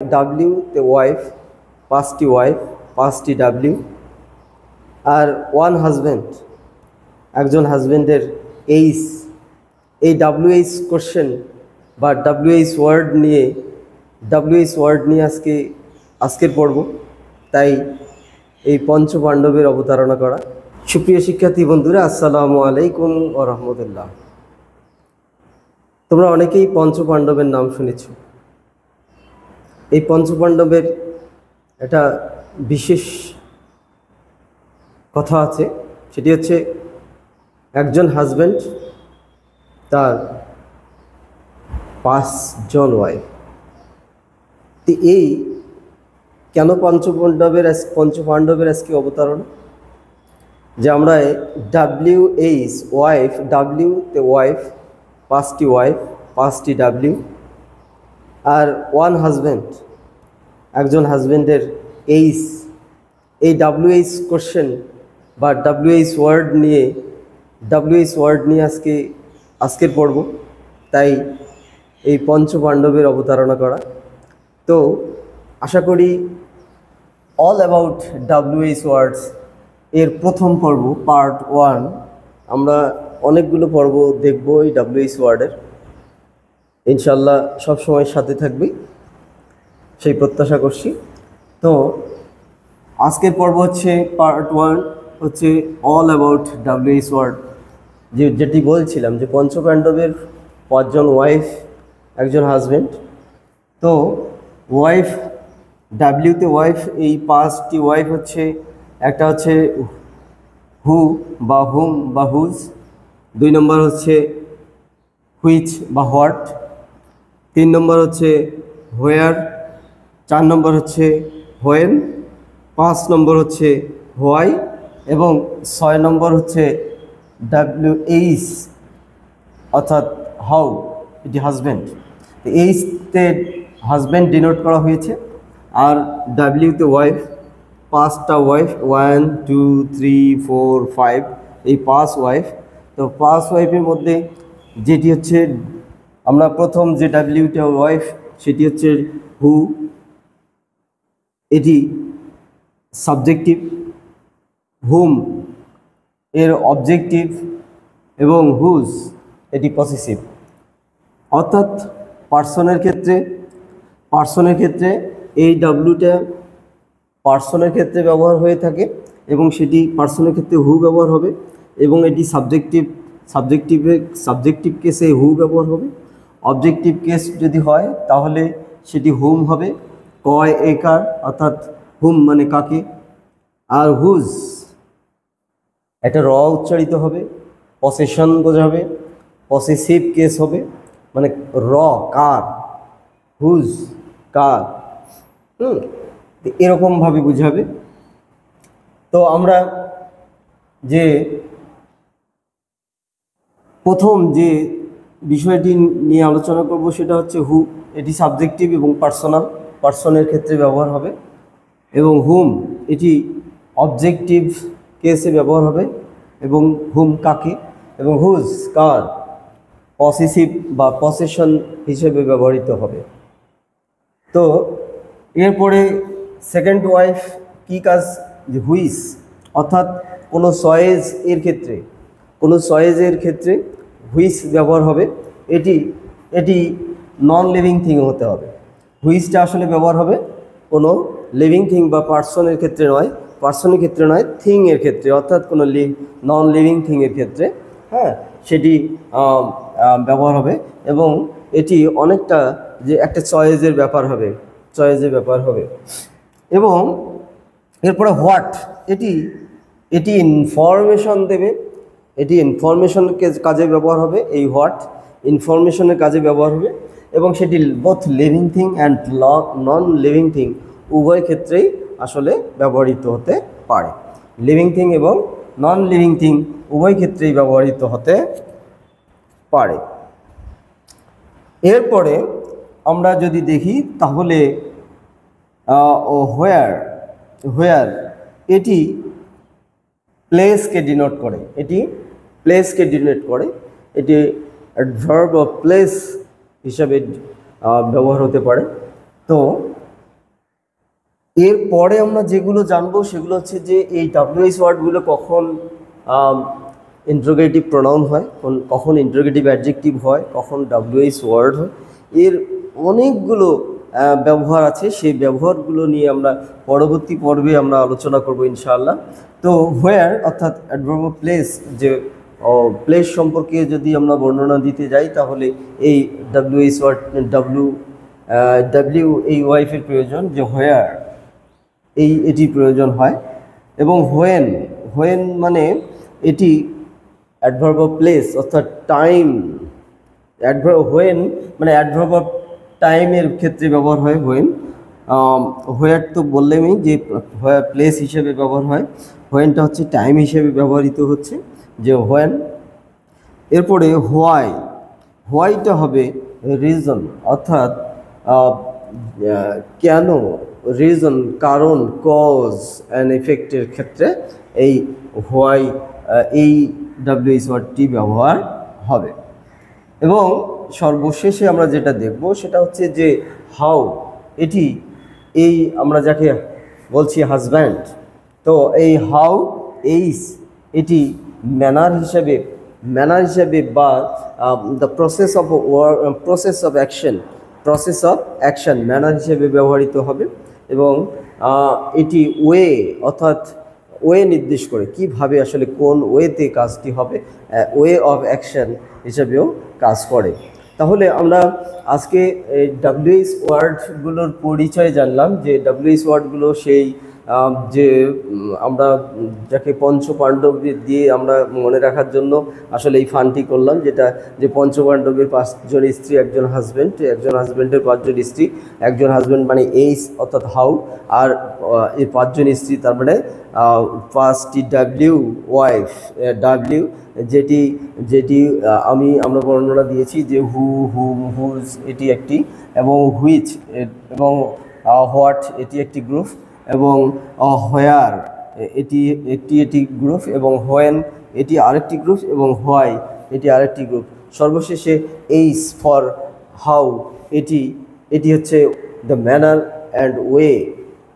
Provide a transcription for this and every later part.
W তে wife, পাঁচটি wife, পাঁচটি ডাব্লিউ, আর ওয়ান হাজব্যান্ড, একজন হাজব্যান্ডের এইচ। এই ডাব্লিউএইচ কোশ্চেন বা ডাব্লিউএইচ ওয়ার্ড নিয়ে আজকের পর্ব। তাই এই পঞ্চপাণ্ডবের অবতারণা করা। সুপ্রিয় শিক্ষার্থী বন্ধুরা, আসসালামু আলাইকুম ওয়া রাহমাতুল্লাহ। তোমরা অনেকেই পঞ্চপাণ্ডবের নাম শুনেছ। এই পঞ্চপাণ্ডবের একটা বিশেষ কথা আছে, সেটি হচ্ছে একজন হাজব্যান্ড, তার 5 জন ওয়াইফ। তো এই কেন পঞ্চপাণ্ডবের আজকে অবতারণা, যে আমরা ডাব্লিউএইচ ওয়াইফ, ডাব্লিউ তে ওয়াইফ, 5টি ওয়াইফ, 5টি ডাব্লিউ, আর ওয়ান হাজব্যান্ড, একজন হাজব্যান্ডের এইচ। এই ডাব্লিউএইচ কোশ্চেন বা ডাব্লিউএইচ ওয়ার্ড নিয়ে আজকের পর্ব। তাই এই পঞ্চপাণ্ডবের অবতারণা করা। তো আশা করি অল অ্যাবাউট ডাব্লিউএইচ ওয়ার্ডস এর প্রথম পর্ব পার্ট 1 আমরা অনেকগুলো পর্ব দেখব এই ডাব্লিউএইচ ওয়ার্ডের। ইনশাল্লাহ সবসময় সাথে থাকবে, সেই প্রত্যাশা করছি। তো আজকের পর্ব হচ্ছে পার্ট 1, হচ্ছে অল অ্যাবাউট ডাব্লিউএইচ ওয়ার্ড। যেটি বলছিলাম যে পঞ্চপাণ্ডবের 5 জন ওয়াইফ, একজন হাজব্যান্ড। তো ওয়াইফ, ডাব্লিউতে ওয়াইফ, এই 5টি ওয়াইফ হচ্ছে, একটা হচ্ছে হু বা হুম বা হুজ, 2 নম্বর হচ্ছে হুইচ বা হোয়াট, 3 নম্বর হচ্ছে হোয়ার, 4 নম্বর হচ্ছে হোয়েন, 5 নম্বর হচ্ছে হোয়াই, এবং 6 নম্বর হচ্ছে ডাব্লিউএইচ অর্থাৎ হাউ, এটি হাজব্যান্ড। এইচতে হাজব্যান্ড ডিনোট করা হয়েছে, আর ডাব্লিউতে ওয়াইফ, 5টা ওয়াইফ, 1 2 3 4 5, এই 5 ওয়াইফ। তো 5 ওয়াইফের মধ্যে যেটি হচ্ছে, আমরা প্রথম যে ডাব্লিউটা ওয়াইফ, সেটি হচ্ছে হু, এটি সাবজেক্টিভ, হুম এর অবজেক্টিভ, এবং হুজ এটি পসেসিভ। অর্থাৎ পার্সনের ক্ষেত্রে এই ডাব্লিউটা পার্সনের ক্ষেত্রে ব্যবহার হয়ে থাকে, এবং সেটি পার্সনের ক্ষেত্রে হু ব্যবহার হবে, এবং এটি সাবজেক্টিভ কেসে হু ব্যবহার হবে। অবজেক্টিভ কেস যদি হয় তাহলে সেটি হুম হবে, কয় একার, অর্থাৎ হুম মানে কাকে। আর হুজ একটা র উচ্চারিত হবে, পসেশন বোঝাবে, পসেসিভ কেস হবে, মানে র কার, হুজ কার, এরকমভাবে বুঝাবে। তো আমরা যে প্রথম যে বিষয়টি নিয়ে আলোচনা করব সেটা হচ্ছে হু। এটি সাবজেক্টিভ এবং পার্সনের ক্ষেত্রে ব্যবহার হবে, এবং হুম এটি অবজেক্টিভ কেসে ব্যবহার হবে, এবং হুম কাকে, এবং হুজ কার, পসেসিভ বা পসেশন হিসেবে ব্যবহৃত হবে। তো এরপরে সেকেন্ড ওয়াইফ কি কাজ, যে হুইস, অর্থাৎ কোনো সয়েজের ক্ষেত্রে হুইস ব্যবহার হবে। এটি নন লিভিং থিং হতে হবে। হুইসটা আসলে ব্যবহার হবে কোনো লিভিং থিং বা পার্সনের ক্ষেত্রে নয়, থিংয়ের ক্ষেত্রে, অর্থাৎ কোনো নন লিভিং থিংয়ের ক্ষেত্রে, হ্যাঁ, সেটি ব্যবহার হবে। এবং এটি অনেকটা যে একটা চয়েজের ব্যাপার হবে। এবং এরপরে হোয়াট, এটি ইনফরমেশন দেবে, এটি ইনফরমেশনের কাজে ব্যবহার হবে। এই হোয়াট ইনফরমেশনের কাজে ব্যবহার হবে, এবং সেটি both living thing and non living thing উভয় ক্ষেত্রেই আসলে ব্যবহৃত হতে পারে। লিভিং থিং এবং নন লিভিং থিং উভয় ক্ষেত্রেই ব্যবহৃত হতে পারে। এরপরে আমরা যদি দেখি তাহলে হোয়ার এটি প্লেসকে ডিনোট করে, এটি অ্যাডভার্ব অফ প্লেস হিসাবে ব্যবহার হতে পারে। তো এরপরে আমরা যেগুলো জানবো সেগুলো হচ্ছে যে এই WH ওয়ার্ডগুলো কখন ইন্টারোগেটিভ প্রোনাউন হয়, কখন ইন্টারোগেটিভ অ্যাডজেক্টিভ হয়, কখন WH ওয়ার্ড হয়, এর অনেকগুলো ব্যবহার আছে। সেই ব্যবহারগুলো নিয়ে আমরা পরবর্তী পর্বে আমরা আলোচনা করব ইনশাআল্লাহ। তো হোয়ার অর্থাৎ অ্যাডভার্ব অফ প্লেস, যে প্লেস সম্পর্কে যদি আমরা বর্ণনা দিতে যাই তাহলে এই WH ওয়ার্ড WH এর প্রয়োজন, যে হোয়ার এটি প্রয়োজন হয়। এবং হোয়েন মানে এটি অ্যাডভার্ব অফ প্লেস অর্থাৎ টাইম। হোয়েন মানে অ্যাডভার্ব অফ টাইমের ক্ষেত্রে ব্যবহার হয় হোয়েন। হোয়ার তো বললেমই যে প্লেস হিসেবে ব্যবহার হয়, হোয়েনটা হচ্ছে টাইম হিসেবে ব্যবহৃত হচ্ছে, যে হোয়েন। এরপরে হোয়াইটা হবে রিজন, অর্থাৎ কেন, রিজন কারণ, কজ অ্যান্ড এফেক্টের ক্ষেত্রে এই হোয়াই এই WH ওয়ার্ডটি ব্যবহার হবে। এবং সর্বশেষে আমরা যেটা দেখব সেটা হচ্ছে যে হাউ, এটি এই আমরা যাকে বলছি হাজব্যান্ড, তো এই হাউ এটি ম্যানার হিসেবে বা the process of action manner হিসেবে ব্যবহৃত হবে। এবং এটি অর্থাৎ নির্দেশ করে কিভাবে আসলে কোন ওয়েতে কাজটি হবে, ওয়ে অফ অ্যাকশন হিসেবেও কাজ করে। তাহলে আমরা আজকে WH ওয়ার্ডগুলোর পরিচয় জানলাম, যে WH ওয়ার্ডগুলো সেই যে আমরা যাকে পঞ্চপাণ্ডব দিয়ে আমরা মনে রাখার জন্য আসলে এই ফানটি করলাম, যেটা যে পঞ্চপাণ্ডবের 5 জন স্ত্রী, একজন হাজব্যান্ডের 5 জন স্ত্রী, একজন হাজব্যান্ড মানে অর্থাৎ হাউ, আর এই 5 জন স্ত্রী তার মানে 5টি ওয়াইফ, যেটি আমরা বর্ণনা দিয়েছি যে হুম, হুজ এটি একটি, এবং হুইচ এবং হোয়াট এটি একটি গ্রুপ, এবং হোয়ার এটি গ্রুপ, এবং হোয়েন এটি আরেকটি গ্রুপ, এবং হোয়াই এটি আরেকটি গ্রুপ। সর্বশেষে ফর হাউ এটি হচ্ছে the manner and way,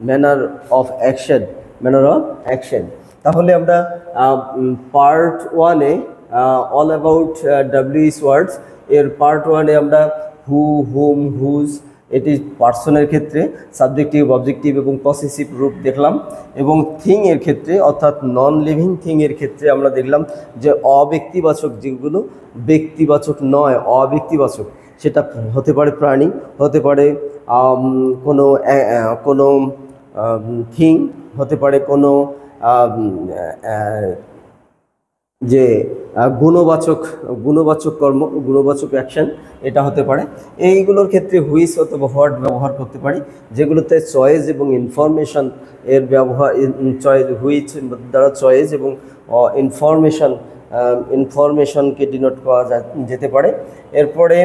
manner of action. তাহলে আমরা পার্ট 1-এ অল অ্যাবাউট WH ওয়ার্ডস এর পার্ট 1-এ আমরা হু, হুম, হুজ এটি পার্সনের ক্ষেত্রে সাবজেক্টিভ, অবজেক্টিভ এবং পসেসিভ রূপ দেখলাম। এবং থিং এর ক্ষেত্রে অর্থাৎ নন লিভিং থিং এর ক্ষেত্রে আমরা দেখলাম যে অব্যক্তিবাচক, যেগুলো ব্যক্তিবাচক নয়, অব্যক্তিবাচক, সেটা হতে পারে প্রাণী, হতে পারে কোনো থিং, হতে পারে কোনো যে গুণবাচক কর্ম, গুণবাচক অ্যাকশন, এটা হতে পারে। এইগুলোর ক্ষেত্রে হুইচ অথবা হোয়াট ব্যবহার করতে পারি, যেগুলোতে চয়েস এবং ইনফরমেশন এর ব্যবহার, হুইচ দ্বারা চয়েস এবং ইনফরমেশনকে ডিনোট করা যেতে পারে। এরপরে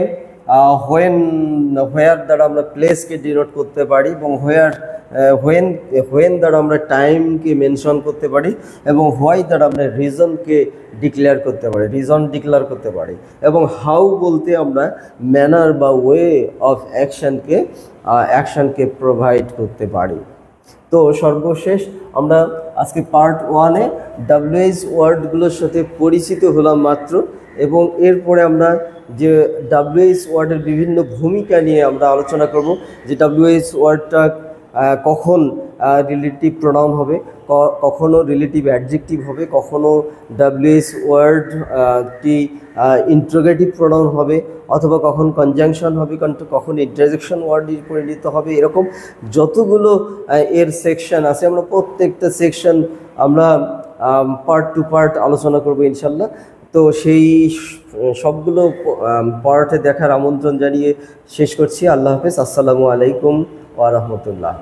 হোয়ার দ্বারা আমরা প্লেসকে ডিনোট করতে পারি, এবং হোয়েন দ্বারা আমরা টাইমকে মেনশন করতে পারি, এবং হোয়াই দ্বারা আমরা রিজনকে ডিক্লেয়ার করতে পারি, এবং হাউ বলতে আমরা ম্যানার বা ওয়ে অফ অ্যাকশনকে প্রোভাইড করতে পারি। তো সর্বশেষ আমরা আজকে পার্ট 1-এ WH ওয়ার্ডগুলোর সাথে পরিচিত হলাম মাত্র, এবং এরপরে আমরা যে WH ওয়ার্ডের বিভিন্ন ভূমিকা নিয়ে আমরা আলোচনা করব, যে WH ওয়ার্ডটা কখন রিলেটিভ প্রোনাউন হবে, কখনো রিলেটিভ অ্যাডজেক্টিভ হবে, কখনো WH ওয়ার্ডটি ইন্টারোগেটিভ প্রোনাউন হবে, অথবা কখন কনজাংশন হবে, কখন ইন্টারজেকশন ওয়ার্ডে পরিণত হবে। এরকম যতগুলো এর সেকশন আছে, আমরা প্রত্যেকটা সেকশন আমরা পার্ট টু পার্ট আলোচনা করব ইনশাল্লাহ। তো সেই সবগুলো পার্টে দেখার আমন্ত্রণ জানিয়ে শেষ করছি। আল্লাহ হাফেজ। আসসালামু আলাইকুম ওয়া রাহমাতুল্লাহ।